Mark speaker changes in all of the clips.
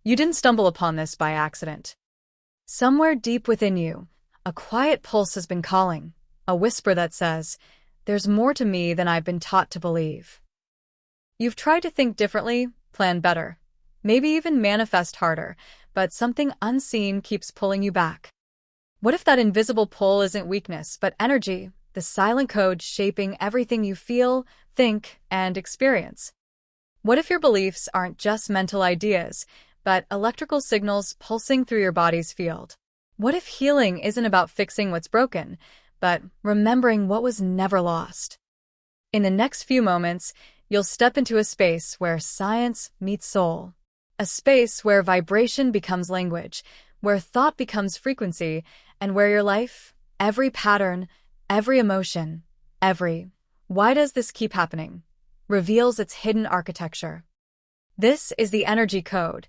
Speaker 1: You didn't stumble upon this by accident. Somewhere deep within you, a quiet pulse has been calling, a whisper that says, "There's more to me than I've been taught to believe." You've tried to think differently, plan better, maybe even manifest harder, but something unseen keeps pulling you back. What if that invisible pull isn't weakness, but energy, the silent code shaping everything you feel, think, and experience? What if your beliefs aren't just mental ideas, but electrical signals pulsing through your body's field? What if healing isn't about fixing what's broken, but remembering what was never lost? In the next few moments, you'll step into a space where science meets soul. A space where vibration becomes language, where thought becomes frequency, and where your life, every pattern, every emotion, every "why does this keep happening?" reveals its hidden architecture. This is the energy code,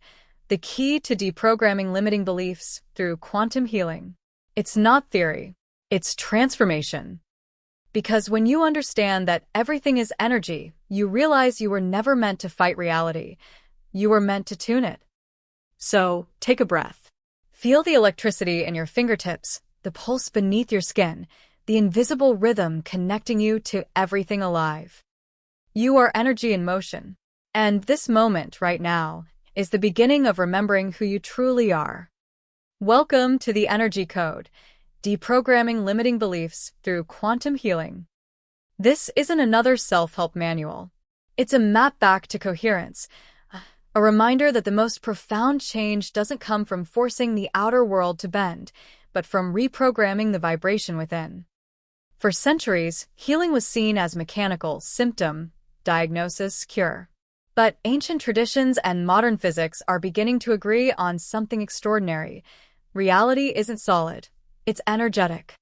Speaker 1: the key to deprogramming limiting beliefs through quantum healing. It's not theory, it's transformation. Because when you understand that everything is energy, you realize you were never meant to fight reality. You were meant to tune it. So, take a breath. Feel the electricity in your fingertips, the pulse beneath your skin, the invisible rhythm connecting you to everything alive. You are energy in motion. And this moment, right now, is the beginning of remembering who you truly are. Welcome to the Energy Code, deprogramming limiting beliefs through quantum healing. This isn't another self-help manual. It's a map back to coherence, a reminder that the most profound change doesn't come from forcing the outer world to bend, but from reprogramming the vibration within. For centuries, healing was seen as mechanical, symptom, diagnosis, cure. But ancient traditions and modern physics are beginning to agree on something extraordinary. Reality isn't solid, it's energetic.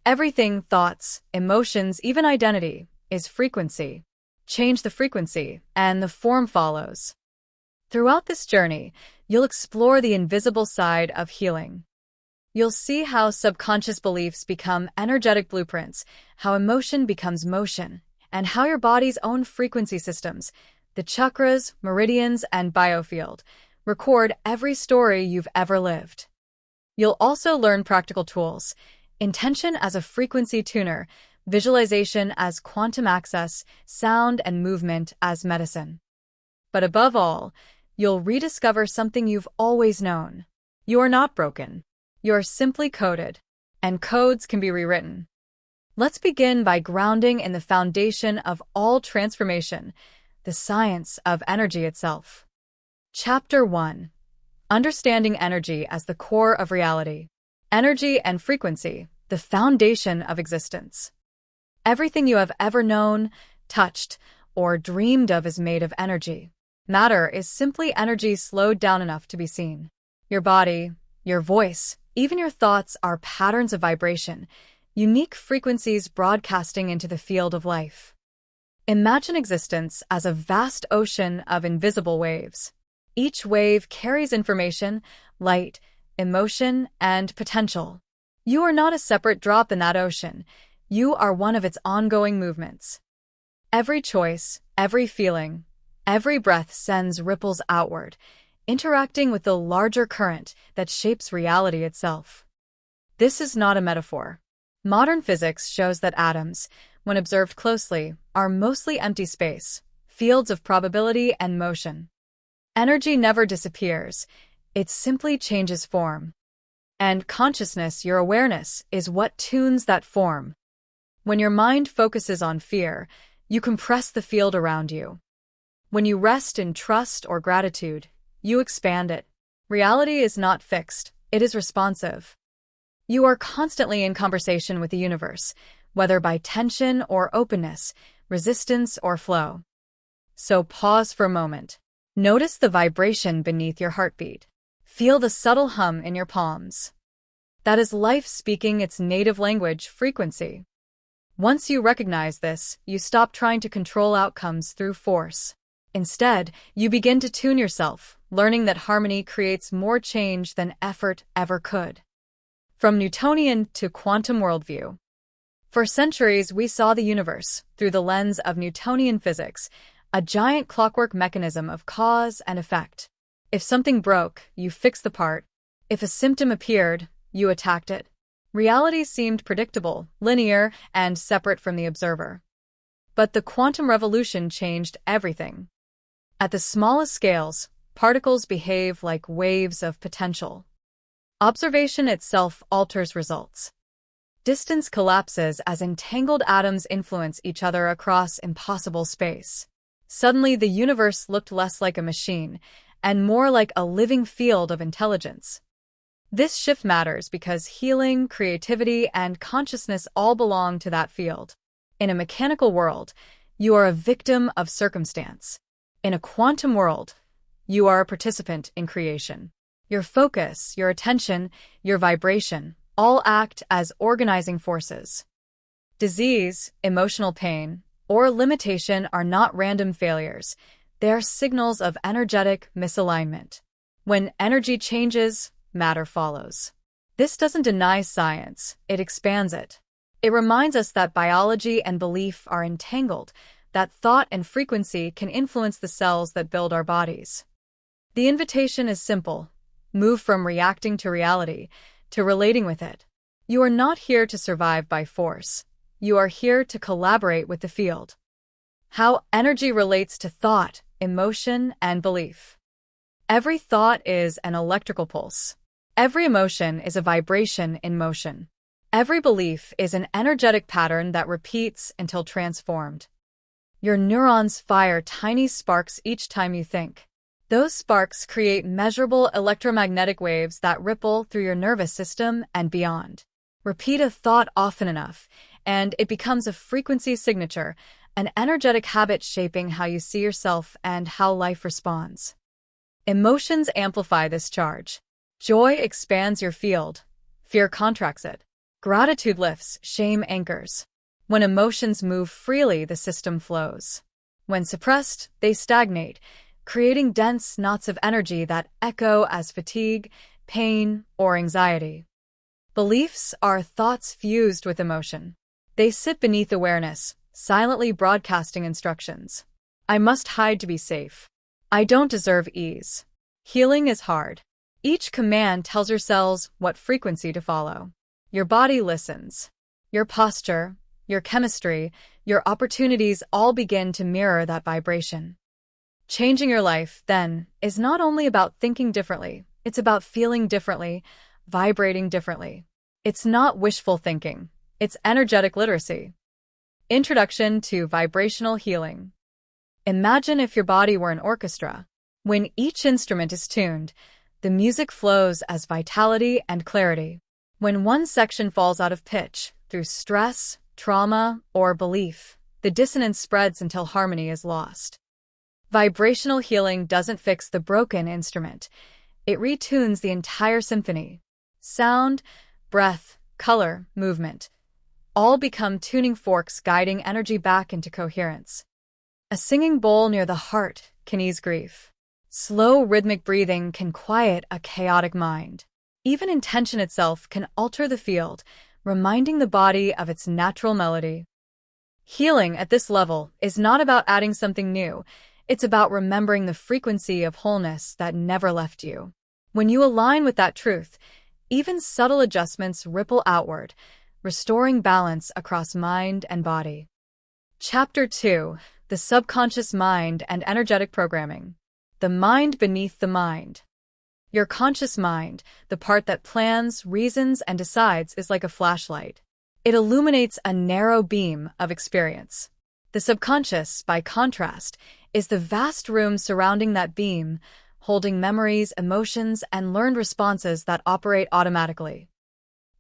Speaker 1: Everything, thoughts, emotions, even identity, is frequency. Change the frequency, and the form follows. Throughout this journey, you'll explore the invisible side of healing. You'll see how subconscious beliefs become energetic blueprints, how emotion becomes motion, and how your body's own frequency systems, the chakras, meridians, and biofield, record every story you've ever lived. You'll also learn practical tools: intention as a frequency tuner, visualization as quantum access, sound and movement as medicine. But above all, you'll rediscover something you've always known. You're not broken. You're simply coded, and codes can be rewritten. Let's begin by grounding in the foundation of all transformation, the science of energy itself. Chapter 1. Understanding energy as the core of reality. Energy and frequency, the foundation of existence. Everything you have ever known, touched, or dreamed of is made of energy. Matter is simply energy slowed down enough to be seen. Your body, your voice, even your thoughts are patterns of vibration, unique frequencies broadcasting into the field of life. Imagine existence as a vast ocean of invisible waves. Each wave carries information, light, emotion, and potential. You are not a separate drop in that ocean. You are one of its ongoing movements. Every choice, every feeling, every breath sends ripples outward, interacting with the larger current that shapes reality itself. This is not a metaphor. Modern physics shows that atoms, when observed closely, are mostly empty space, fields of probability and motion. Energy never disappears, it simply changes form. And consciousness, your awareness, is what tunes that form. When your mind focuses on fear, you compress the field around you. When you rest in trust or gratitude, you expand it. Reality is not fixed, it is responsive. You are constantly in conversation with the universe, whether by tension or openness, resistance or flow. So pause for a moment. Notice the vibration beneath your heartbeat. Feel the subtle hum in your palms. That is life speaking its native language, frequency. Once you recognize this, you stop trying to control outcomes through force. Instead, you begin to tune yourself, learning that harmony creates more change than effort ever could. From Newtonian to quantum worldview. For centuries, we saw the universe through the lens of Newtonian physics, a giant clockwork mechanism of cause and effect. If something broke, you fixed the part. If a symptom appeared, you attacked it. Reality seemed predictable, linear, and separate from the observer. But the quantum revolution changed everything. At the smallest scales, particles behave like waves of potential. Observation itself alters results. Distance collapses as entangled atoms influence each other across impossible space. Suddenly, the universe looked less like a machine and more like a living field of intelligence. This shift matters because healing, creativity, and consciousness all belong to that field. In a mechanical world, you are a victim of circumstance. In a quantum world, you are a participant in creation. Your focus, your attention, your vibration all act as organizing forces. Disease, emotional pain, or limitation are not random failures. They are signals of energetic misalignment. When energy changes, matter follows. This doesn't deny science, it expands it. It reminds us that biology and belief are entangled, that thought and frequency can influence the cells that build our bodies. The invitation is simple. Move from reacting to reality, to relating with it. You are not here to survive by force. You are here to collaborate with the field. How energy relates to thought, emotion, and belief. Every thought is an electrical pulse. Every emotion is a vibration in motion. Every belief is an energetic pattern that repeats until transformed. Your neurons fire tiny sparks each time you think. Those sparks create measurable electromagnetic waves that ripple through your nervous system and beyond. Repeat a thought often enough, and it becomes a frequency signature, an energetic habit shaping how you see yourself and how life responds. Emotions amplify this charge. Joy expands your field. Fear contracts it. Gratitude lifts, shame anchors. When emotions move freely, the system flows. When suppressed, they stagnate, creating dense knots of energy that echo as fatigue, pain, or anxiety. Beliefs are thoughts fused with emotion. They sit beneath awareness, silently broadcasting instructions. I must hide to be safe. I don't deserve ease. Healing is hard. Each command tells your cells what frequency to follow. Your body listens. Your posture, your chemistry, your opportunities all begin to mirror that vibration. Changing your life, then, is not only about thinking differently, it's about feeling differently, vibrating differently. It's not wishful thinking, it's energetic literacy. Introduction to vibrational healing. Imagine if your body were an orchestra. When each instrument is tuned, the music flows as vitality and clarity. When one section falls out of pitch, through stress, trauma, or belief, the dissonance spreads until harmony is lost. Vibrational healing doesn't fix the broken instrument. It retunes the entire symphony. Sound, breath, color, movement, all become tuning forks guiding energy back into coherence. A singing bowl near the heart can ease grief. Slow, rhythmic breathing can quiet a chaotic mind. Even intention itself can alter the field, reminding the body of its natural melody. Healing at this level is not about adding something new. It's about remembering the frequency of wholeness that never left you. When you align with that truth, even subtle adjustments ripple outward, restoring balance across mind and body. Chapter 2: The Subconscious Mind and Energetic Programming. The mind beneath the mind. Your conscious mind, the part that plans, reasons, and decides, is like a flashlight. It illuminates a narrow beam of experience. The subconscious, by contrast, is the vast room surrounding that beam, holding memories, emotions, and learned responses that operate automatically.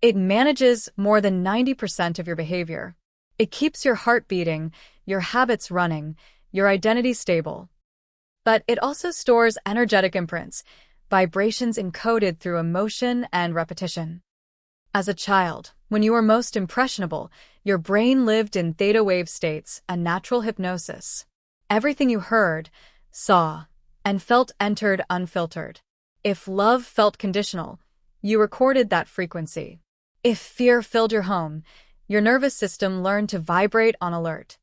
Speaker 1: It manages more than 90% of your behavior. It keeps your heart beating, your habits running, your identity stable. But it also stores energetic imprints, vibrations encoded through emotion and repetition. As a child, when you were most impressionable, your brain lived in theta wave states, a natural hypnosis. Everything you heard, saw, and felt entered unfiltered. If love felt conditional, you recorded that frequency. If fear filled your home, your nervous system learned to vibrate on alert.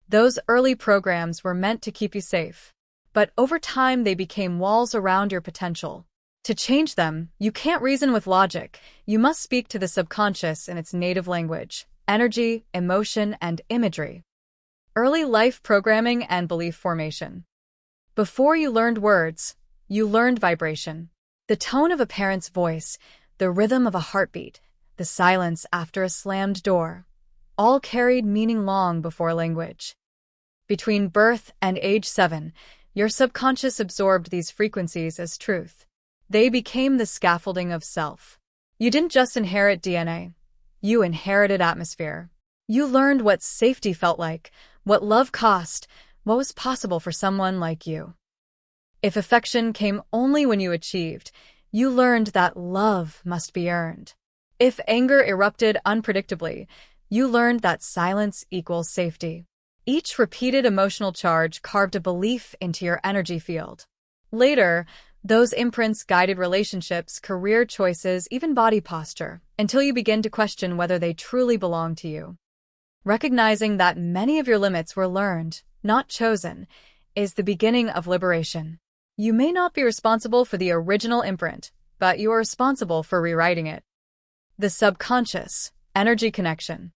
Speaker 1: Those early programs were meant to keep you safe. but over time they became walls around your potential. To change them, you can't reason with logic. You must speak to the subconscious in its native language: energy, emotion, and imagery. Early life programming and belief formation. Before you learned words, you learned vibration. The tone of a parent's voice, the rhythm of a heartbeat, the silence after a slammed door, all carried meaning long before language. Between birth and age 7, your subconscious absorbed these frequencies as truth. They became the scaffolding of self. You didn't just inherit DNA. You inherited atmosphere. You learned what safety felt like, what love cost, what was possible for someone like you. If affection came only when you achieved, you learned that love must be earned. If anger erupted unpredictably, you learned that silence equals safety. Each repeated emotional charge carved a belief into your energy field. Later, those imprints guided relationships, career choices, even body posture, until you begin to question whether they truly belong to you. Recognizing that many of your limits were learned, not chosen, is the beginning of liberation. You may not be responsible for the original imprint, but you are responsible for rewriting it. The subconscious, energy connection.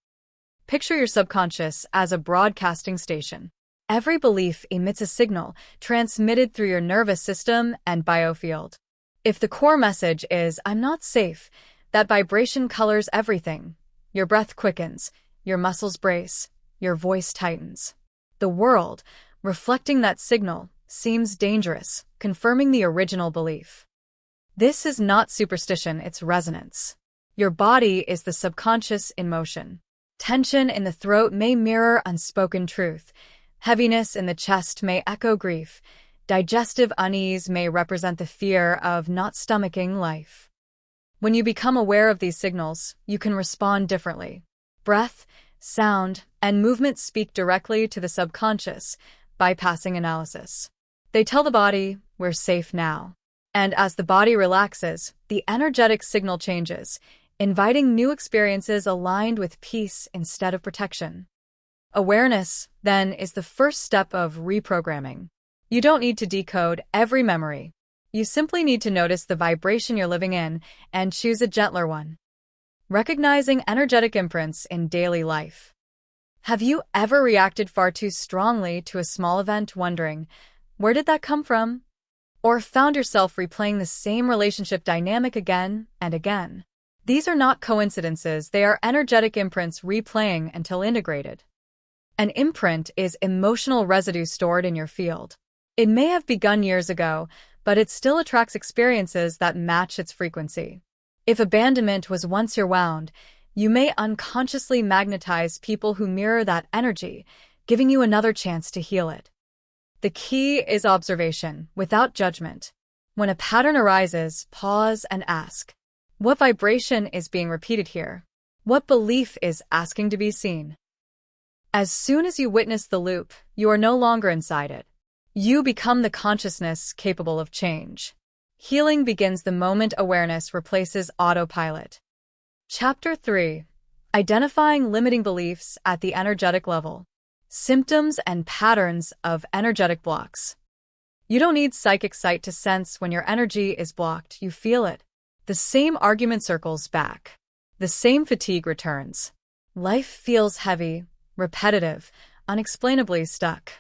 Speaker 1: Picture your subconscious as a broadcasting station. Every belief emits a signal transmitted through your nervous system and biofield. If the core message is, "I'm not safe," that vibration colors everything. Your breath quickens, your muscles brace, your voice tightens. The world, reflecting that signal, seems dangerous, confirming the original belief. This is not superstition, it's resonance. Your body is the subconscious in motion. Tension in the throat may mirror unspoken truth. Heaviness in the chest may echo grief. Digestive unease may represent the fear of not stomaching life. When you become aware of these signals, you can respond differently. Breath, sound, and movement speak directly to the subconscious, bypassing analysis. They tell the body, "We're safe now." And as the body relaxes, the energetic signal changes, inviting new experiences aligned with peace instead of protection. Awareness, then, is the first step of reprogramming. You don't need to decode every memory. You simply need to notice the vibration you're living in and choose a gentler one. Recognizing energetic imprints in daily life. Have you ever reacted far too strongly to a small event, wondering, "Where did that come from?" Or found yourself replaying the same relationship dynamic again and again? These are not coincidences, they are energetic imprints replaying until integrated. An imprint is emotional residue stored in your field. It may have begun years ago, but it still attracts experiences that match its frequency. If abandonment was once your wound, you may unconsciously magnetize people who mirror that energy, giving you another chance to heal it. The key is observation, without judgment. When a pattern arises, pause and ask, what vibration is being repeated here? What belief is asking to be seen? As soon as you witness the loop, you are no longer inside it. You become the consciousness capable of change. Healing begins the moment awareness replaces autopilot. Chapter 3. Identifying limiting beliefs at the energetic level. Symptoms and patterns of energetic blocks. You don't need psychic sight to sense when your energy is blocked, you feel it. The same argument circles back. The same fatigue returns. Life feels heavy, repetitive, unexplainably stuck.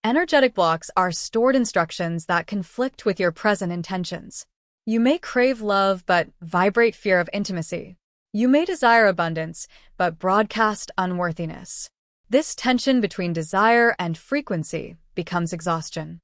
Speaker 1: Energetic blocks are stored instructions that conflict with your present intentions. You may crave love but vibrate fear of intimacy. You may desire abundance but broadcast unworthiness. This tension between desire and frequency becomes exhaustion.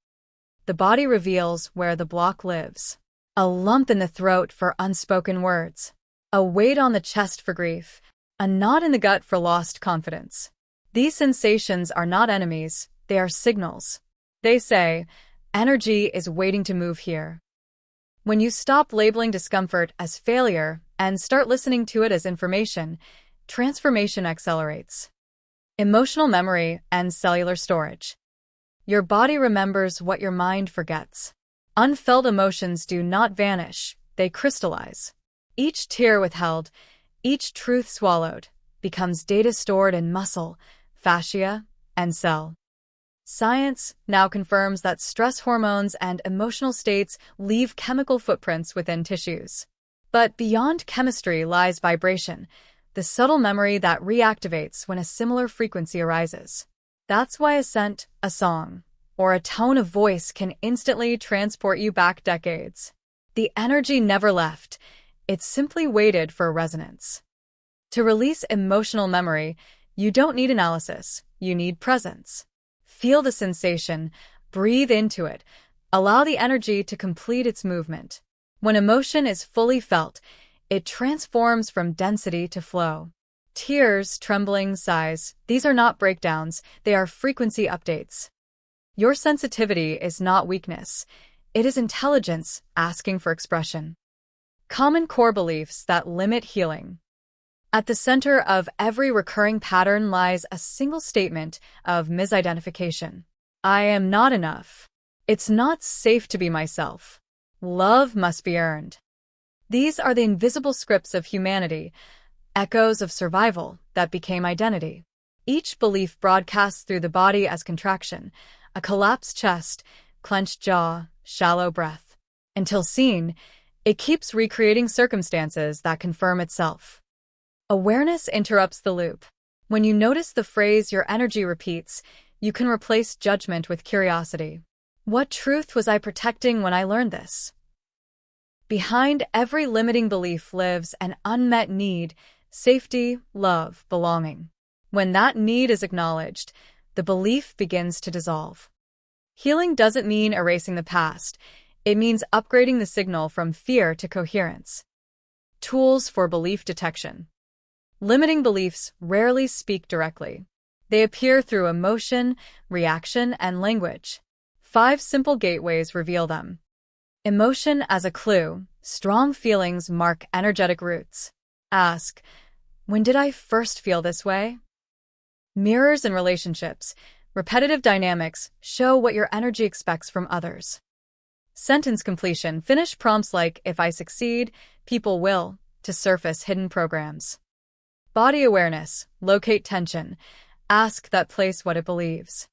Speaker 1: The body reveals where the block lives. A lump in the throat for unspoken words. A weight on the chest for grief. A knot in the gut for lost confidence. These sensations are not enemies, they are signals. They say, energy is waiting to move here. When you stop labeling discomfort as failure and start listening to it as information, transformation accelerates. Emotional memory and cellular storage. Your body remembers what your mind forgets. Unfelt emotions do not vanish, they crystallize. Each tear withheld, each truth swallowed, becomes data stored in muscle, fascia, and cell. Science now confirms that stress hormones and emotional states leave chemical footprints within tissues. But beyond chemistry lies vibration, the subtle memory that reactivates when a similar frequency arises. That's why a scent, a song, or a tone of voice can instantly transport you back decades. The energy never left, it simply waited for resonance. To release emotional memory, you don't need analysis, you need presence. Feel the sensation, breathe into it, allow the energy to complete its movement. When emotion is fully felt, it transforms from density to flow. Tears, trembling, sighs, these are not breakdowns, they are frequency updates. Your sensitivity is not weakness, it is intelligence asking for expression. Common core beliefs that limit healing. At the center of every recurring pattern lies a single statement of misidentification. I am not enough. It's not safe to be myself. Love must be earned. These are the invisible scripts of humanity, echoes of survival that became identity. Each belief broadcasts through the body as contraction, a collapsed chest, clenched jaw, shallow breath. Until seen, it keeps recreating circumstances that confirm itself. Awareness interrupts the loop. When you notice the phrase your energy repeats, you can replace judgment with curiosity. What truth was I protecting when I learned this? Behind every limiting belief lives an unmet need: safety, love, belonging. When that need is acknowledged, the belief begins to dissolve. Healing doesn't mean erasing the past. It means upgrading the signal from fear to coherence. Tools for belief detection. Limiting beliefs rarely speak directly. They appear through emotion, reaction, and language. 5 simple gateways reveal them. Emotion as a clue. Strong feelings mark energetic roots. Ask, when did I first feel this way? Mirrors in relationships. Repetitive dynamics show what your energy expects from others. Sentence completion. Finish prompts like, if I succeed, people will, to surface hidden programs. Body awareness. Locate tension. Ask that place what it believes.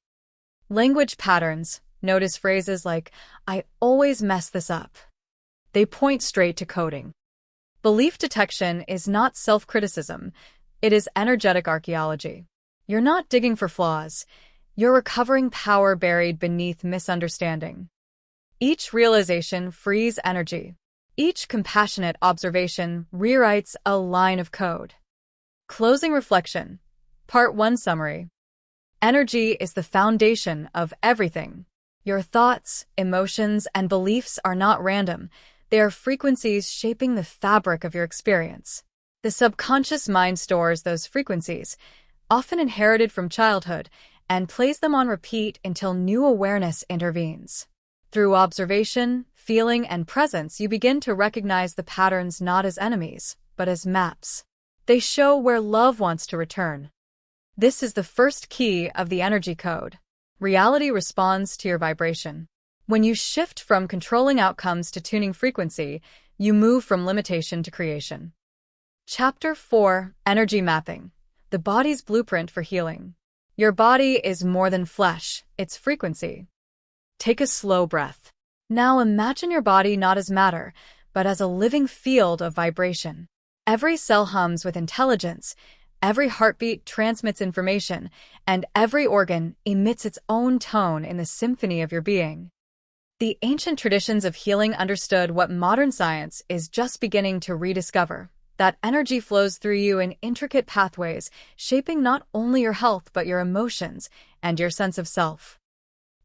Speaker 1: Language patterns. Notice phrases like, I always mess this up. They point straight to coding. Belief detection is not self-criticism. It is energetic archaeology. You're not digging for flaws. You're recovering power buried beneath misunderstanding. Each realization frees energy. Each compassionate observation rewrites a line of code. Closing reflection. Part 1 summary. Energy is the foundation of everything. Your thoughts, emotions, and beliefs are not random. They are frequencies shaping the fabric of your experience. The subconscious mind stores those frequencies, often inherited from childhood, and plays them on repeat until new awareness intervenes. Through observation, feeling, and presence, you begin to recognize the patterns not as enemies, but as maps. They show where love wants to return. This is the first key of the energy code. Reality responds to your vibration. When you shift from controlling outcomes to tuning frequency, you move from limitation to creation. Chapter 4: Energy Mapping. The body's blueprint for healing. Your body is more than flesh, it's frequency. Take a slow breath. Now imagine your body not as matter, but as a living field of vibration. Every cell hums with intelligence, every heartbeat transmits information, and every organ emits its own tone in the symphony of your being. The ancient traditions of healing understood what modern science is just beginning to rediscover. That energy flows through you in intricate pathways, shaping not only your health but your emotions and your sense of self.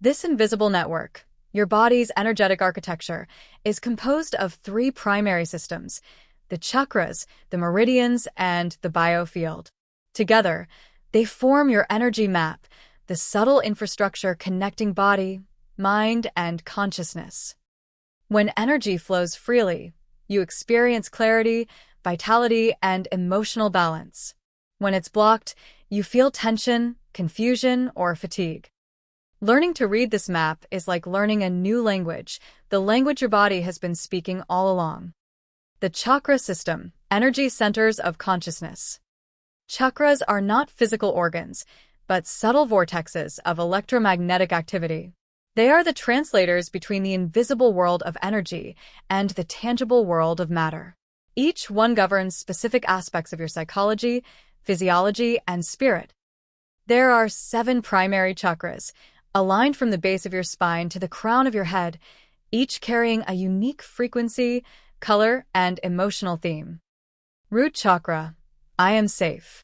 Speaker 1: This invisible network, your body's energetic architecture, is composed of 3 primary systems: the chakras, the meridians, and the biofield. Together, they form your energy map, the subtle infrastructure connecting body, mind, and consciousness. When energy flows freely, you experience clarity, vitality, and emotional balance. When it's blocked, you feel tension, confusion, or fatigue. Learning to read this map is like learning a new language, the language your body has been speaking all along. The chakra system, energy centers of consciousness. Chakras are not physical organs, but subtle vortexes of electromagnetic activity. They are the translators between the invisible world of energy and the tangible world of matter. Each one governs specific aspects of your psychology, physiology, and spirit. There are 7 primary chakras, aligned from the base of your spine to the crown of your head, each carrying a unique frequency, color, and emotional theme. Root chakra, I am safe.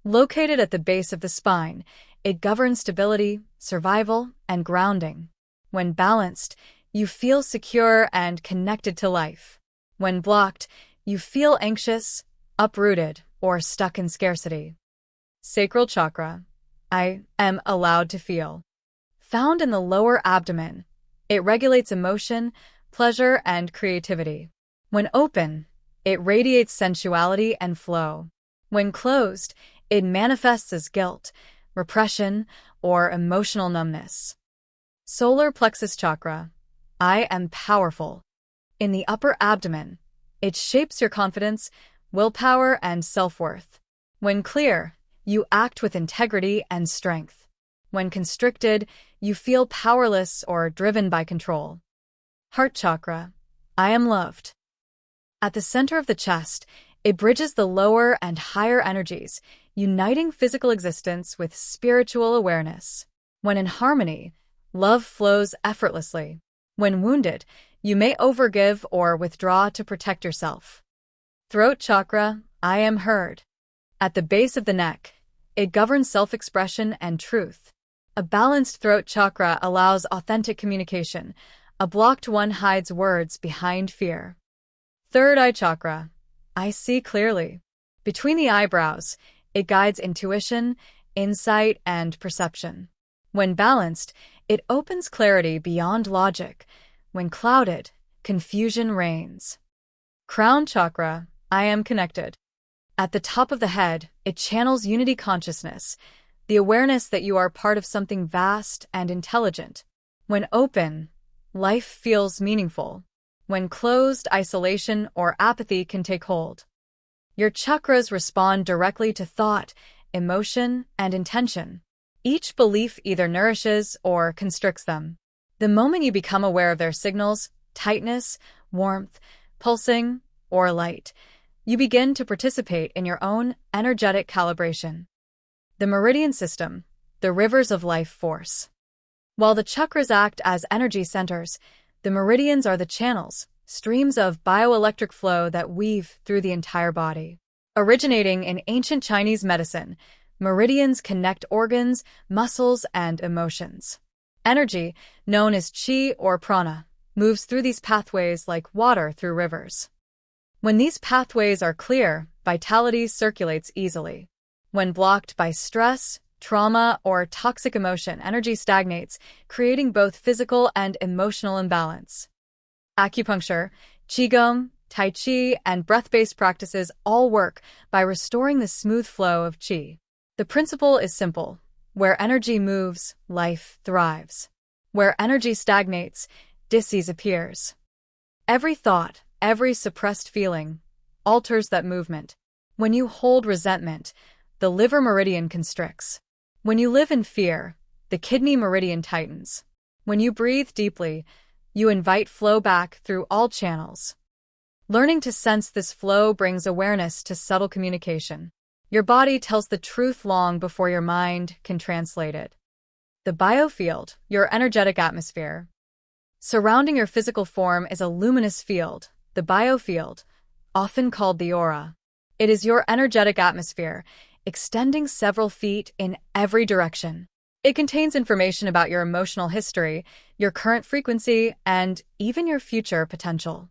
Speaker 1: Located at the base of the spine, it governs stability, survival, and grounding. When balanced, you feel secure and connected to life. When blocked, you feel anxious, uprooted, or stuck in scarcity. Sacral chakra, I am allowed to feel. Found in the lower abdomen, it regulates emotion, pleasure, and creativity. When open, it radiates sensuality and flow. When closed, it manifests as guilt, repression, or emotional numbness. Solar plexus chakra, I am powerful. In the upper abdomen, it shapes your confidence, willpower, and self-worth. When clear, you act with integrity and strength. When constricted, you feel powerless or driven by control. Heart chakra, I am loved. At the center of the chest, it bridges the lower and higher energies, uniting physical existence with spiritual awareness. When in harmony, love flows effortlessly. When wounded, you may overgive or withdraw to protect yourself. Throat chakra, I am heard. At the base of the neck, it governs self-expression and truth. A balanced throat chakra allows authentic communication. A blocked one hides words behind fear. Third eye chakra, I see clearly. Between the eyebrows, it guides intuition, insight, and perception. When balanced, it opens clarity beyond logic. When clouded, confusion reigns. Crown chakra, I am connected. At the top of the head, it channels unity consciousness, the awareness that you are part of something vast and intelligent. When open, life feels meaningful. When closed, isolation or apathy can take hold. Your chakras respond directly to thought, emotion, and intention. Each belief either nourishes or constricts them. The moment you become aware of their signals, tightness, warmth, pulsing, or light, you begin to participate in your own energetic calibration. The meridian system, the rivers of life force. While the chakras act as energy centers, the meridians are the channels, streams of bioelectric flow that weave through the entire body. Originating in ancient Chinese medicine, meridians connect organs, muscles, and emotions. Energy, known as qi or prana, moves through these pathways like water through rivers. When these pathways are clear, vitality circulates easily. When blocked by stress, trauma, or toxic emotion, energy stagnates, creating both physical and emotional imbalance. Acupuncture, qigong, tai chi, and breath-based practices all work by restoring the smooth flow of qi. The principle is simple. Where energy moves, life thrives. Where energy stagnates, disease appears. Every thought, every suppressed feeling, alters that movement. When you hold resentment, the liver meridian constricts. When you live in fear, the kidney meridian tightens. When you breathe deeply, you invite flow back through all channels. Learning to sense this flow brings awareness to subtle communication. Your body tells the truth long before your mind can translate it. The biofield, your energetic atmosphere. Surrounding your physical form is a luminous field, the biofield, often called the aura. It is your energetic atmosphere, extending several feet in every direction. It contains information about your emotional history, your current frequency, and even your future potential.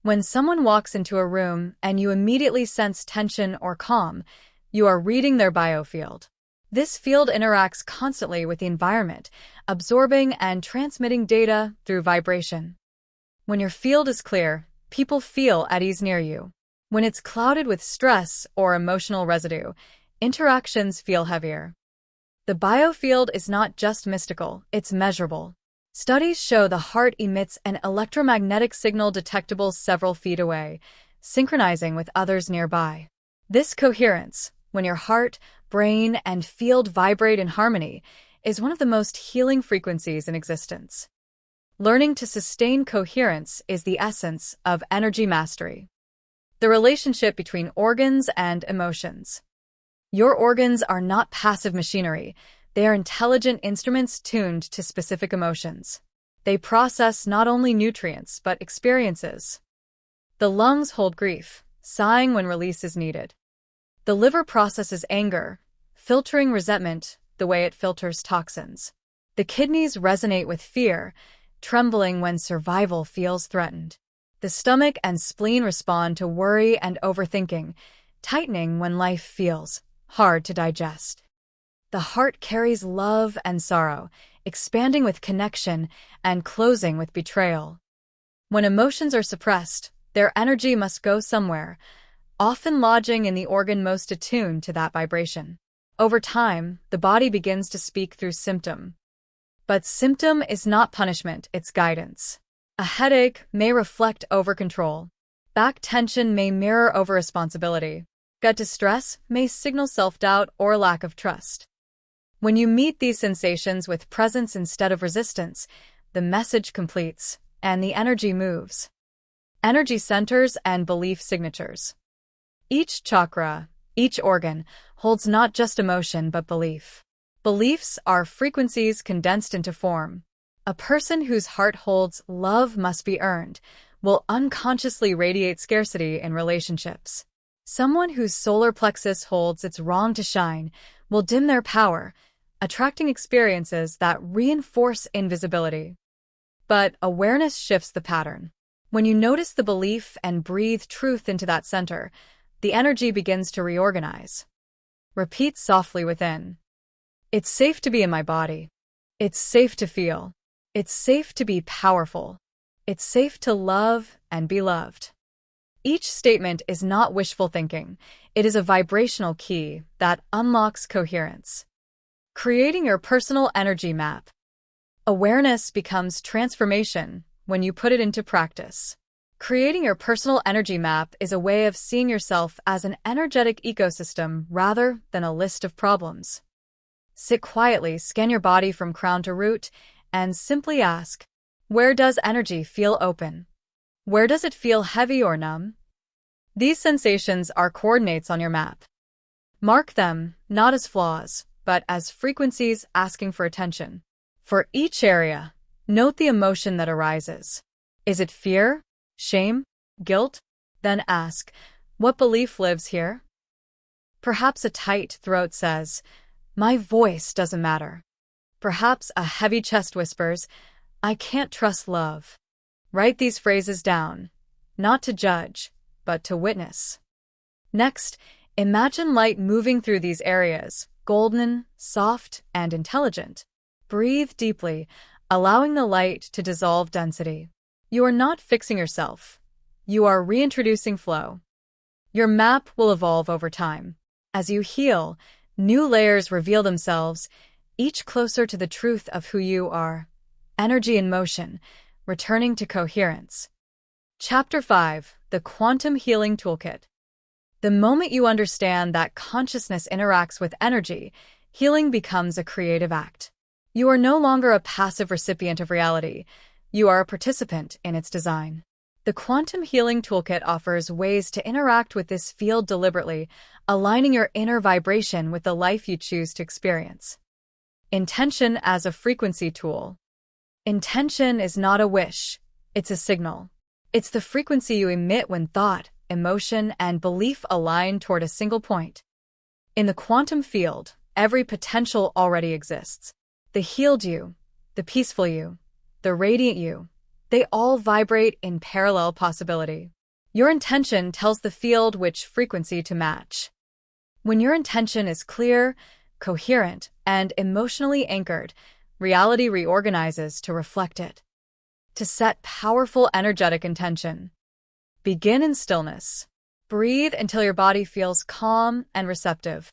Speaker 1: When someone walks into a room and you immediately sense tension or calm, you are reading their biofield. This field interacts constantly with the environment, absorbing and transmitting data through vibration. When your field is clear, people feel at ease near you. When it's clouded with stress or emotional residue, interactions feel heavier. The biofield is not just mystical, it's measurable. Studies show the heart emits an electromagnetic signal detectable several feet away, synchronizing with others nearby. This coherence, when your heart, brain, and field vibrate in harmony is one of the most healing frequencies in existence. Learning to sustain coherence is the essence of energy mastery. The relationship between organs and emotions. Your organs are not passive machinery. They are intelligent instruments tuned to specific emotions. They process not only nutrients but experiences. The lungs hold grief, sighing when release is needed. The liver processes anger, filtering resentment the way it filters toxins. The kidneys resonate with fear, trembling when survival feels threatened. The stomach and spleen respond to worry and overthinking, tightening when life feels hard to digest. The heart carries love and sorrow, expanding with connection and closing with betrayal. When emotions are suppressed, their energy must go somewhere, often lodging in the organ most attuned to that vibration. Over time, the body begins to speak through symptom. But symptom is not punishment, it's guidance. A headache may reflect overcontrol. Back tension may mirror overresponsibility. Gut distress may signal self-doubt or lack of trust. When you meet these sensations with presence instead of resistance, the message completes, and the energy moves. Energy centers and belief signatures. Each chakra, each organ, holds not just emotion but belief. Beliefs are frequencies condensed into form. A person whose heart holds love must be earned will unconsciously radiate scarcity in relationships. Someone whose solar plexus holds it's wrong to shine will dim their power, attracting experiences that reinforce invisibility. But awareness shifts the pattern. When you notice the belief and breathe truth into that center, the energy begins to reorganize. Repeat softly within. It's safe to be in my body. It's safe to feel. It's safe to be powerful. It's safe to love and be loved. Each statement is not wishful thinking. It is a vibrational key that unlocks coherence. Creating your personal energy map. Awareness becomes transformation when you put it into practice. Creating your personal energy map is a way of seeing yourself as an energetic ecosystem rather than a list of problems. Sit quietly, scan your body from crown to root, and simply ask, where does energy feel open? Where does it feel heavy or numb? These sensations are coordinates on your map. Mark them not as flaws, but as frequencies asking for attention. For each area, note the emotion that arises. Is it fear, shame, guilt? Then ask, what belief lives here? Perhaps a tight throat says, my voice doesn't matter. Perhaps a heavy chest whispers, I can't trust love. Write these phrases down, not to judge, but to witness. Next, imagine light moving through these areas, golden, soft, and intelligent. Breathe deeply, allowing the light to dissolve density. You are not fixing yourself. You are reintroducing flow. Your map will evolve over time. As you heal, new layers reveal themselves, each closer to the truth of who you are. Energy in motion, returning to coherence. Chapter 5: The Quantum Healing Toolkit. The moment you understand that consciousness interacts with energy, healing becomes a creative act. You are no longer a passive recipient of reality. You are a participant in its design. The Quantum Healing Toolkit offers ways to interact with this field deliberately, aligning your inner vibration with the life you choose to experience. Intention as a frequency tool. Intention is not a wish, it's a signal. It's the frequency you emit when thought, emotion, and belief align toward a single point. In the quantum field, every potential already exists. The healed you, the peaceful you, the radiant you, they all vibrate in parallel possibility. Your intention tells the field which frequency to match. When your intention is clear, coherent, and emotionally anchored, reality reorganizes to reflect it. To set powerful energetic intention. Begin in stillness. Breathe until your body feels calm and receptive.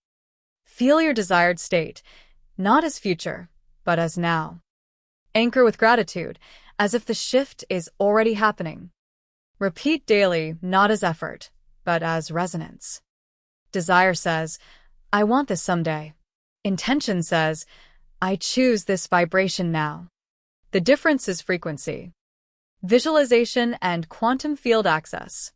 Speaker 1: Feel your desired state, not as future, but as now. Anchor with gratitude, as if the shift is already happening. Repeat daily, not as effort, but as resonance. Desire says, I want this someday. Intention says, I choose this vibration now. The difference is frequency. Visualization and quantum field access.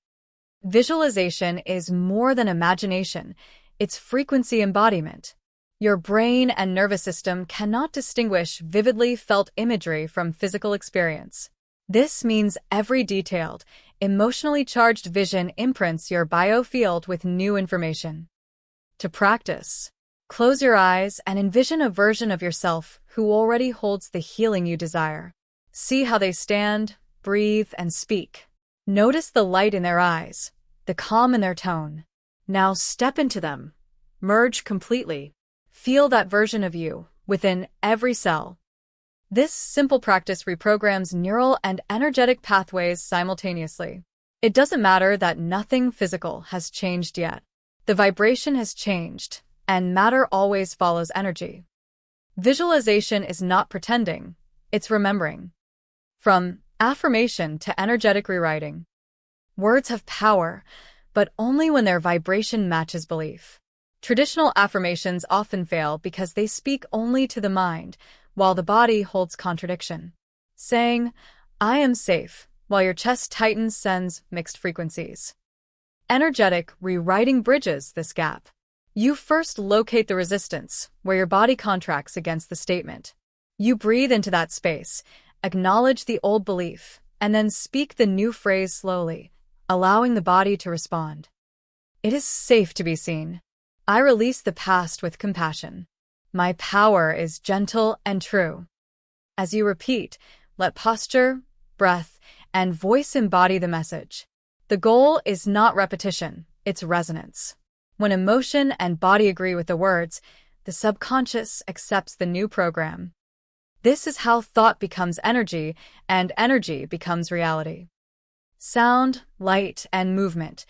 Speaker 1: Visualization is more than imagination, it's frequency embodiment. Your brain and nervous system cannot distinguish vividly felt imagery from physical experience. This means every detailed, emotionally charged vision imprints your biofield with new information. To practice, close your eyes and envision a version of yourself who already holds the healing you desire. See how they stand, breathe, and speak. Notice the light in their eyes, the calm in their tone. Now step into them. Merge completely. Feel that version of you within every cell. This simple practice reprograms neural and energetic pathways simultaneously. It doesn't matter that nothing physical has changed yet. The vibration has changed, and matter always follows energy. Visualization is not pretending, it's remembering. From affirmation to energetic rewriting. Words have power, but only when their vibration matches belief. Traditional affirmations often fail because they speak only to the mind, while the body holds contradiction. Saying, I am safe, while your chest tightens sends mixed frequencies. Energetic rewriting bridges this gap. You first locate the resistance, where your body contracts against the statement. You breathe into that space, acknowledge the old belief, and then speak the new phrase slowly, allowing the body to respond. It is safe to be seen. I release the past with compassion. My power is gentle and true. As you repeat, let posture, breath, and voice embody the message. The goal is not repetition, it's resonance. When emotion and body agree with the words, the subconscious accepts the new program. This is how thought becomes energy, and energy becomes reality. Sound, light, and movement,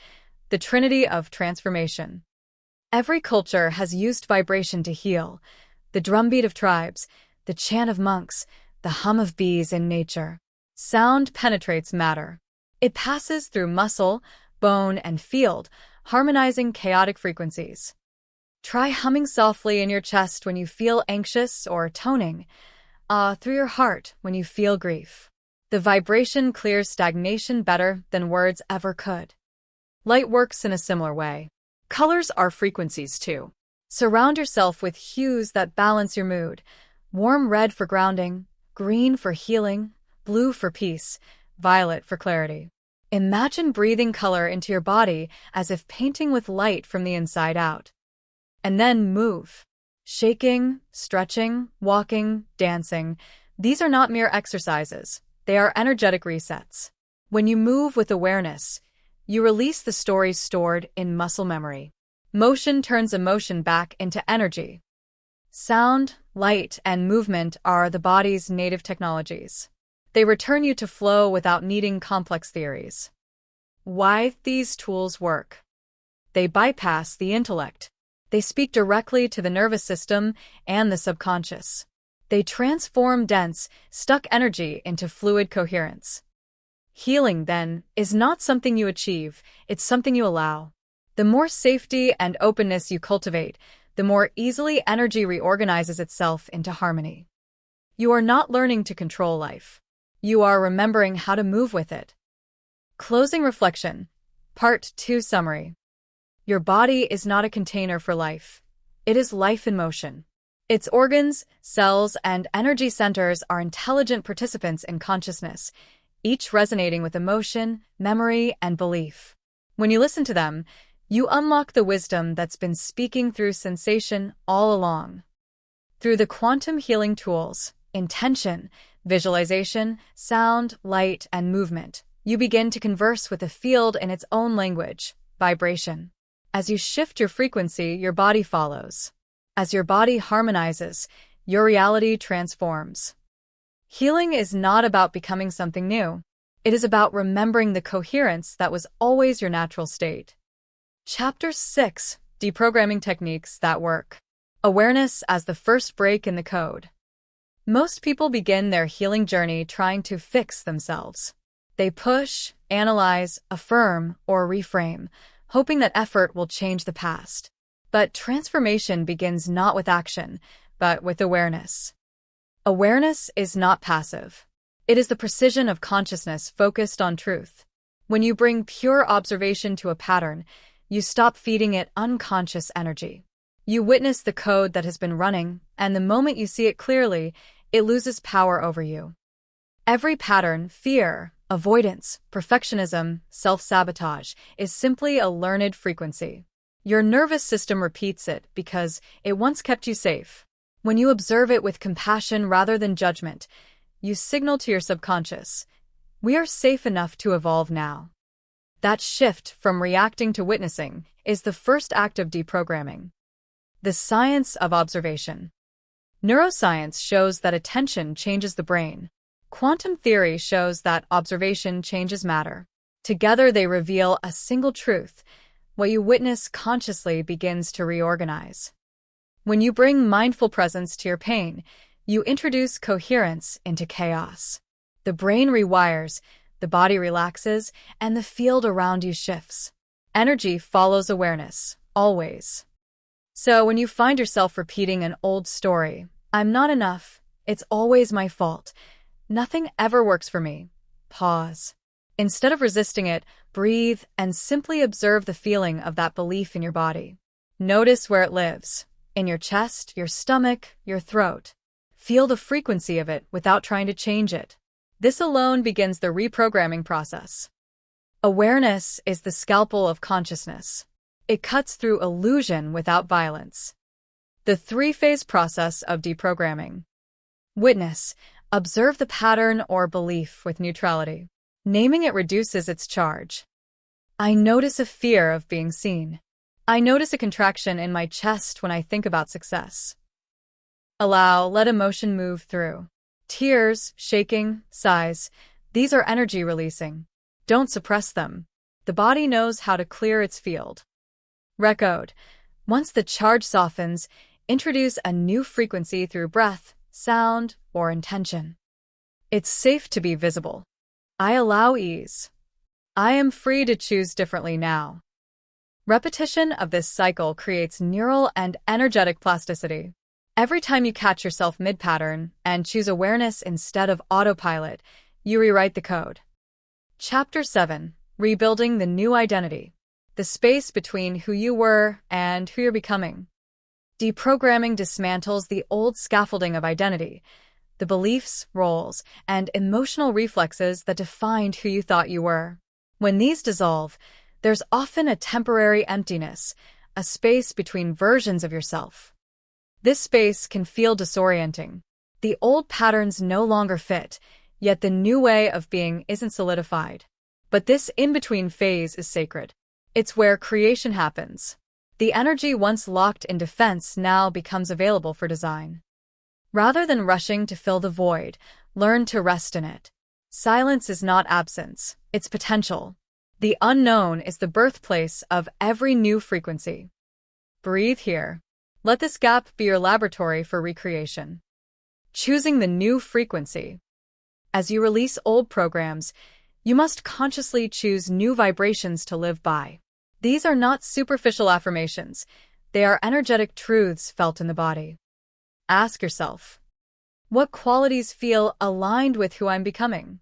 Speaker 1: the trinity of transformation. Every culture has used vibration to heal. The drumbeat of tribes, the chant of monks, the hum of bees in nature. Sound penetrates matter. It passes through muscle, bone, and field, harmonizing chaotic frequencies. Try humming softly in your chest when you feel anxious or toning through your heart when you feel grief. The vibration clears stagnation better than words ever could. Light works in a similar way. Colors are frequencies too. Surround yourself with hues that balance your mood. Warm red for grounding, green for healing, blue for peace, violet for clarity. Imagine breathing color into your body as if painting with light from the inside out. And then move. Shaking, stretching, walking, dancing. These are not mere exercises. They are energetic resets. When you move with awareness, you release the stories stored in muscle memory. Motion turns emotion back into energy. Sound, light, and movement are the body's native technologies. They return you to flow without needing complex theories. Why these tools work? They bypass the intellect. They speak directly to the nervous system and the subconscious. They transform dense, stuck energy into fluid coherence. Healing, then, is not something you achieve, it's something you allow. The more safety and openness you cultivate, the more easily energy reorganizes itself into harmony. You are not learning to control life. You are remembering how to move with it. Closing reflection. Part 2 summary. Your body is not a container for life. It is life in motion. Its organs, cells, and energy centers are intelligent participants in consciousness, each resonating with emotion, memory, and belief. When you listen to them, you unlock the wisdom that's been speaking through sensation all along. Through the quantum healing tools, intention, visualization, sound, light, and movement, you begin to converse with the field in its own language, vibration. As you shift your frequency, your body follows. As your body harmonizes, your reality transforms. Healing is not about becoming something new. It is about remembering the coherence that was always your natural state. Chapter 6. Deprogramming techniques that work. Awareness as the first break in the code. Most people begin their healing journey trying to fix themselves. They push, analyze, affirm, or reframe, hoping that effort will change the past. But transformation begins not with action, but with awareness. Awareness is not passive. It is the precision of consciousness focused on truth. When you bring pure observation to a pattern, you stop feeding it unconscious energy. You witness the code that has been running, and the moment you see it clearly, it loses power over you. Every pattern, fear, avoidance, perfectionism, self-sabotage, is simply a learned frequency. Your nervous system repeats it because it once kept you safe. When you observe it with compassion rather than judgment, you signal to your subconscious, we are safe enough to evolve now. That shift from reacting to witnessing is the first act of deprogramming. The science of observation. Neuroscience shows that attention changes the brain. Quantum theory shows that observation changes matter. Together they reveal a single truth. What you witness consciously begins to reorganize. When you bring mindful presence to your pain, you introduce coherence into chaos. The brain rewires, the body relaxes, and the field around you shifts. Energy follows awareness, always. So when you find yourself repeating an old story, I'm not enough, it's always my fault, nothing ever works for me, pause. Instead of resisting it, breathe and simply observe the feeling of that belief in your body. Notice where it lives, in your chest, your stomach, your throat. Feel the frequency of it without trying to change it. This alone begins the reprogramming process. Awareness is the scalpel of consciousness. It cuts through illusion without violence. The three-phase process of deprogramming. Witness. Observe the pattern or belief with neutrality. Naming it reduces its charge. I notice a fear of being seen. I notice a contraction in my chest when I think about success. Allow, let emotion move through. Tears, shaking, sighs, these are energy releasing. Don't suppress them. The body knows how to clear its field. Recode. Once the charge softens, introduce a new frequency through breath, sound, or intention. It's safe to be visible. I allow ease. I am free to choose differently now. Repetition of this cycle creates neural and energetic plasticity. Every time you catch yourself mid-pattern and choose awareness instead of autopilot, you rewrite the code. Chapter 7. Rebuilding the New Identity. The space between who you were and who you're becoming. Deprogramming dismantles the old scaffolding of identity, the beliefs, roles, and emotional reflexes that defined who you thought you were. When these dissolve, there's often a temporary emptiness, a space between versions of yourself. This space can feel disorienting. The old patterns no longer fit, yet the new way of being isn't solidified. But this in-between phase is sacred. It's where creation happens. The energy once locked in defense now becomes available for design. Rather than rushing to fill the void, learn to rest in it. Silence is not absence, it's potential. The unknown is the birthplace of every new frequency. Breathe here. Let this gap be your laboratory for recreation. Choosing the new frequency. As you release old programs, you must consciously choose new vibrations to live by. These are not superficial affirmations. They are energetic truths felt in the body. Ask yourself, what qualities feel aligned with who I'm becoming?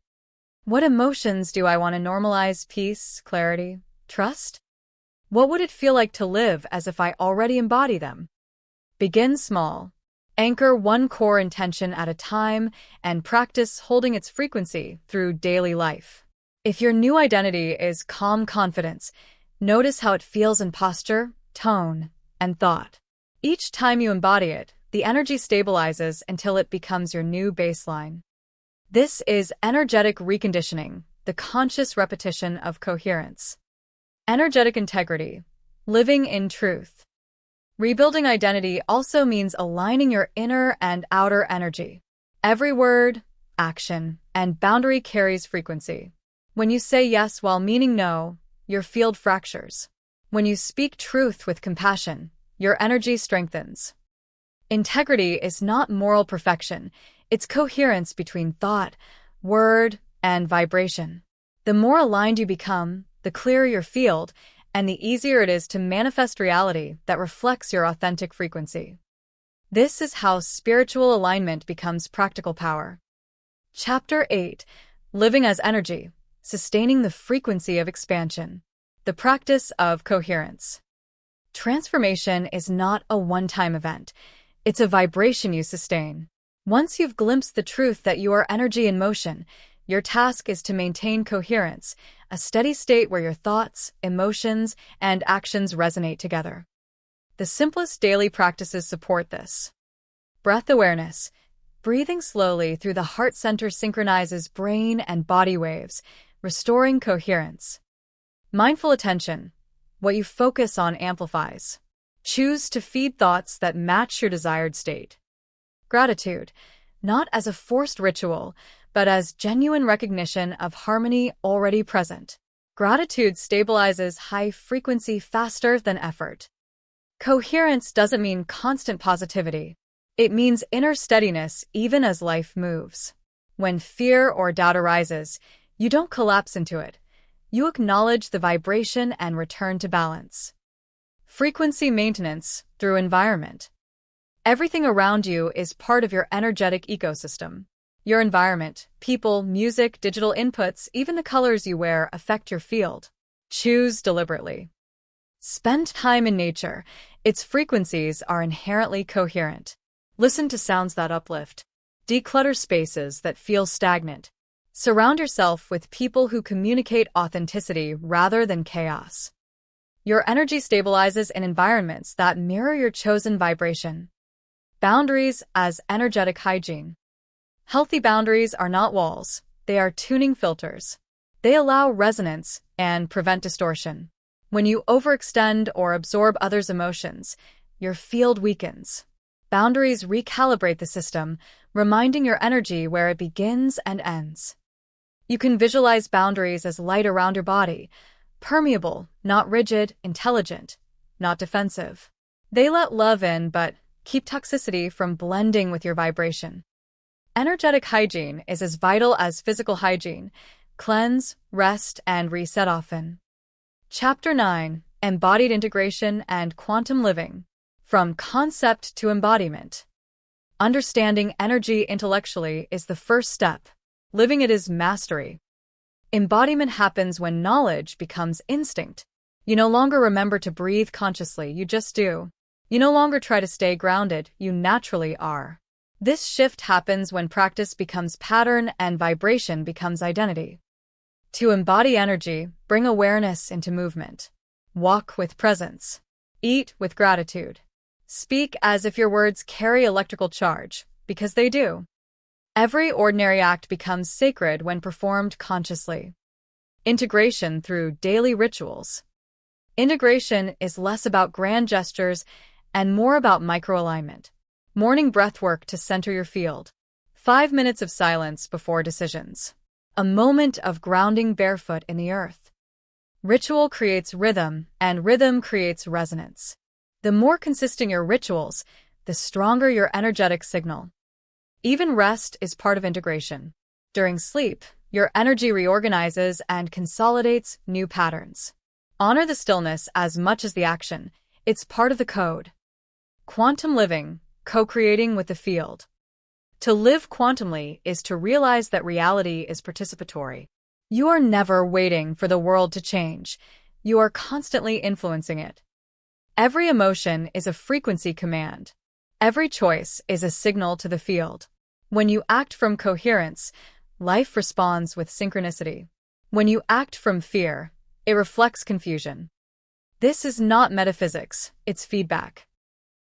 Speaker 1: What emotions do I want to normalize? Peace, clarity, trust? What would it feel like to live as if I already embody them? Begin small. Anchor one core intention at a time and practice holding its frequency through daily life. If your new identity is calm confidence, notice how it feels in posture, tone, and thought. Each time you embody it, the energy stabilizes until it becomes your new baseline. This is energetic reconditioning, the conscious repetition of coherence. Energetic integrity, living in truth. Rebuilding identity also means aligning your inner and outer energy. Every word, action, and boundary carries frequency. When you say yes while meaning no, your field fractures. When you speak truth with compassion, your energy strengthens. Integrity is not moral perfection, it's coherence between thought, word, and vibration. The more aligned you become, the clearer your field, and the easier it is to manifest reality that reflects your authentic frequency. This is how spiritual alignment becomes practical power. Chapter 8: Living as Energy, Sustaining the Frequency of Expansion. The Practice of Coherence. Transformation is not a one-time event. It's a vibration you sustain. Once you've glimpsed the truth that you are energy in motion, your task is to maintain coherence, a steady state where your thoughts, emotions, and actions resonate together. The simplest daily practices support this. Breath awareness. Breathing slowly through the heart center synchronizes brain and body waves, restoring coherence. Mindful attention. What you focus on amplifies. Choose to feed thoughts that match your desired state. Gratitude. Not as a forced ritual, but as genuine recognition of harmony already present. Gratitude stabilizes high frequency faster than effort. Coherence doesn't mean constant positivity. It means inner steadiness even as life moves. When fear or doubt arises, you don't collapse into it. You acknowledge the vibration and return to balance. Frequency maintenance through environment. Everything around you is part of your energetic ecosystem. Your environment, people, music, digital inputs, even the colors you wear affect your field. Choose deliberately. Spend time in nature. Its frequencies are inherently coherent. Listen to sounds that uplift. Declutter spaces that feel stagnant. Surround yourself with people who communicate authenticity rather than chaos. Your energy stabilizes in environments that mirror your chosen vibration. Boundaries as energetic hygiene. Healthy boundaries are not walls, they are tuning filters. They allow resonance and prevent distortion. When you overextend or absorb others' emotions, your field weakens. Boundaries recalibrate the system, reminding your energy where it begins and ends. You can visualize boundaries as light around your body, permeable, not rigid, intelligent, not defensive. They let love in but keep toxicity from blending with your vibration. Energetic hygiene is as vital as physical hygiene. Cleanse, rest, and reset often. Chapter 9: Embodied Integration and Quantum Living. From Concept to Embodiment. Understanding energy intellectually is the first step. Living it is mastery. Embodiment happens when knowledge becomes instinct. You no longer remember to breathe consciously, you just do. You no longer try to stay grounded, you naturally are. This shift happens when practice becomes pattern and vibration becomes identity. To embody energy, bring awareness into movement. Walk with presence. Eat with gratitude. Speak as if your words carry electrical charge, because they do. Every ordinary act becomes sacred when performed consciously. Integration through daily rituals. Integration is less about grand gestures and more about microalignment. Morning breathwork to center your field. 5 minutes of silence before decisions. A moment of grounding barefoot in the earth. Ritual creates rhythm, and rhythm creates resonance. The more consistent your rituals, the stronger your energetic signal. Even rest is part of integration. During sleep, your energy reorganizes and consolidates new patterns. Honor the stillness as much as the action. It's part of the code. Quantum living, co-creating with the field. To live quantumly is to realize that reality is participatory. You are never waiting for the world to change. You are constantly influencing it. Every emotion is a frequency command. Every choice is a signal to the field. When you act from coherence, life responds with synchronicity. When you act from fear, it reflects confusion. This is not metaphysics, it's feedback.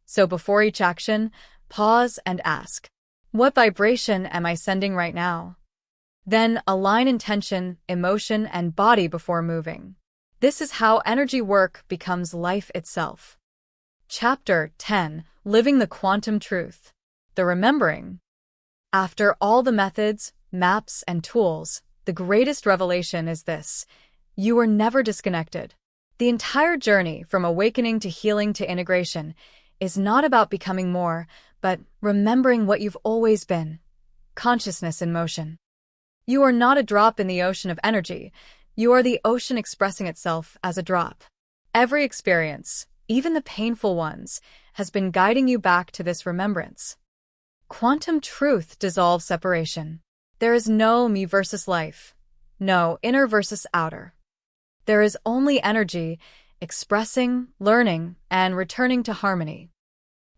Speaker 1: So before each action, pause and ask, what vibration am I sending right now? Then align intention, emotion, and body before moving. This is how energy work becomes life itself. Chapter 10: Living the Quantum Truth. The Remembering. After all the methods, maps, and tools, the greatest revelation is this: you were never disconnected. The entire journey from awakening to healing to integration is not about becoming more, but remembering what you've always been. Consciousness in motion. You are not a drop in the ocean of energy. You are the ocean expressing itself as a drop. Every experience, even the painful ones, has been guiding you back to this remembrance. Quantum truth dissolves separation. There is no me versus life, no inner versus outer. There is only energy, expressing, learning, and returning to harmony.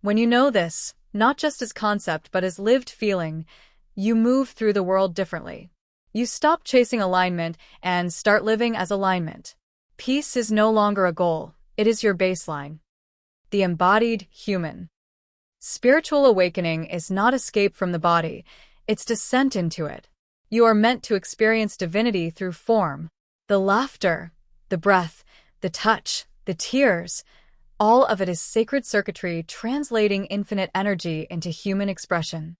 Speaker 1: When you know this, not just as concept but as lived feeling, you move through the world differently. You stop chasing alignment and start living as alignment. Peace is no longer a goal, it is your baseline. The embodied human. Spiritual awakening is not escape from the body, it's descent into it. You are meant to experience divinity through form. The laughter, the breath, the touch, the tears, all of it is sacred circuitry translating infinite energy into human expression.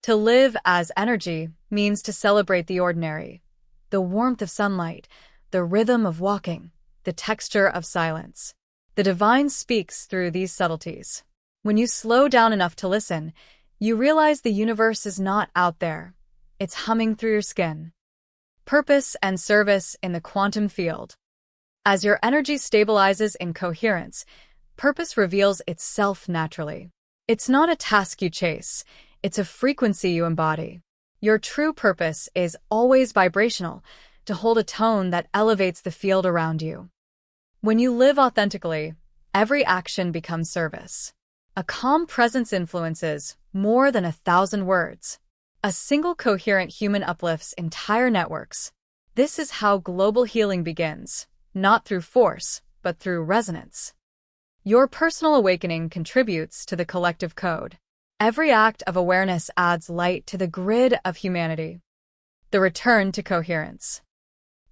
Speaker 1: To live as energy means to celebrate the ordinary, the warmth of sunlight, the rhythm of walking, the texture of silence. The divine speaks through these subtleties. When you slow down enough to listen, you realize the universe is not out there. It's humming through your skin. Purpose and service in the quantum field. As your energy stabilizes in coherence, purpose reveals itself naturally. It's not a task you chase, it's a frequency you embody. Your true purpose is always vibrational, to hold a tone that elevates the field around you. When you live authentically, every action becomes service. A calm presence influences more than 1,000 words. A single coherent human uplifts entire networks. This is how global healing begins, not through force, but through resonance. Your personal awakening contributes to the collective code. Every act of awareness adds light to the grid of humanity. The return to coherence.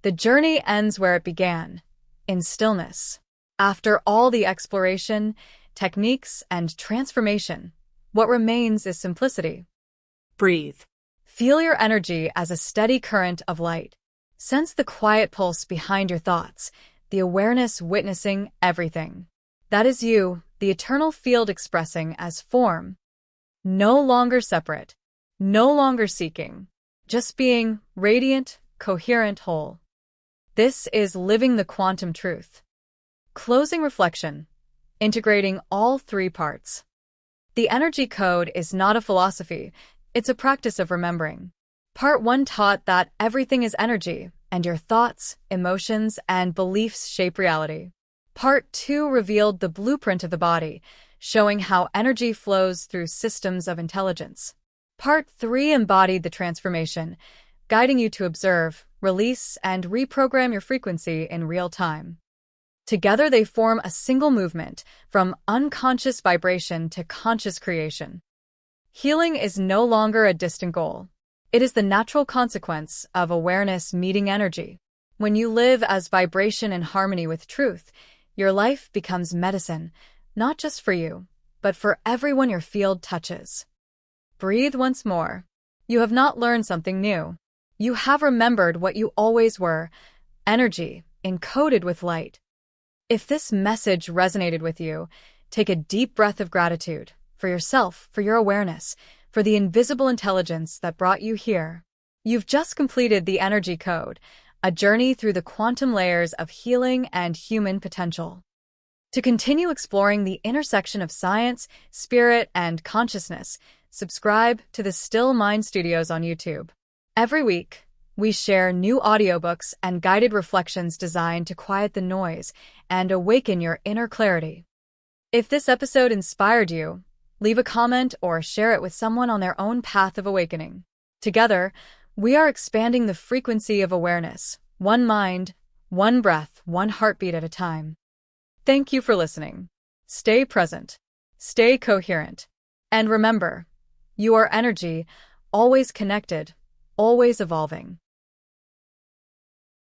Speaker 1: The journey ends where it began, in stillness. After all the exploration, techniques, and transformation, what remains is simplicity. Breathe. Feel your energy as a steady current of light. Sense the quiet pulse behind your thoughts, the awareness witnessing everything. That is you, the eternal field expressing as form. No longer separate, no longer seeking, just being radiant, coherent whole. This is living the quantum truth. Closing reflection. Integrating all three parts. The energy code is not a philosophy, it's a practice of remembering. Part 1 taught that everything is energy, and your thoughts, emotions, and beliefs shape reality. Part 2 revealed the blueprint of the body, showing how energy flows through systems of intelligence. Part 3 embodied the transformation, guiding you to observe, release, and reprogram your frequency in real time. Together they form a single movement, from unconscious vibration to conscious creation. Healing is no longer a distant goal. It is the natural consequence of awareness meeting energy. When you live as vibration in harmony with truth, your life becomes medicine, not just for you, but for everyone your field touches. Breathe once more. You have not learned something new. You have remembered what you always were, energy, encoded with light. If this message resonated with you, take a deep breath of gratitude for yourself, for your awareness, for the invisible intelligence that brought you here. You've just completed the energy code, a journey through the quantum layers of healing and human potential. To continue exploring the intersection of science, spirit, and consciousness, subscribe to the Still Mind Studios on YouTube. Every week, we share new audiobooks and guided reflections designed to quiet the noise and awaken your inner clarity. If this episode inspired you, leave a comment or share it with someone on their own path of awakening. Together, we are expanding the frequency of awareness, one mind, one breath, one heartbeat at a time. Thank you for listening. Stay present, stay coherent, and remember, you are energy, always connected, always evolving.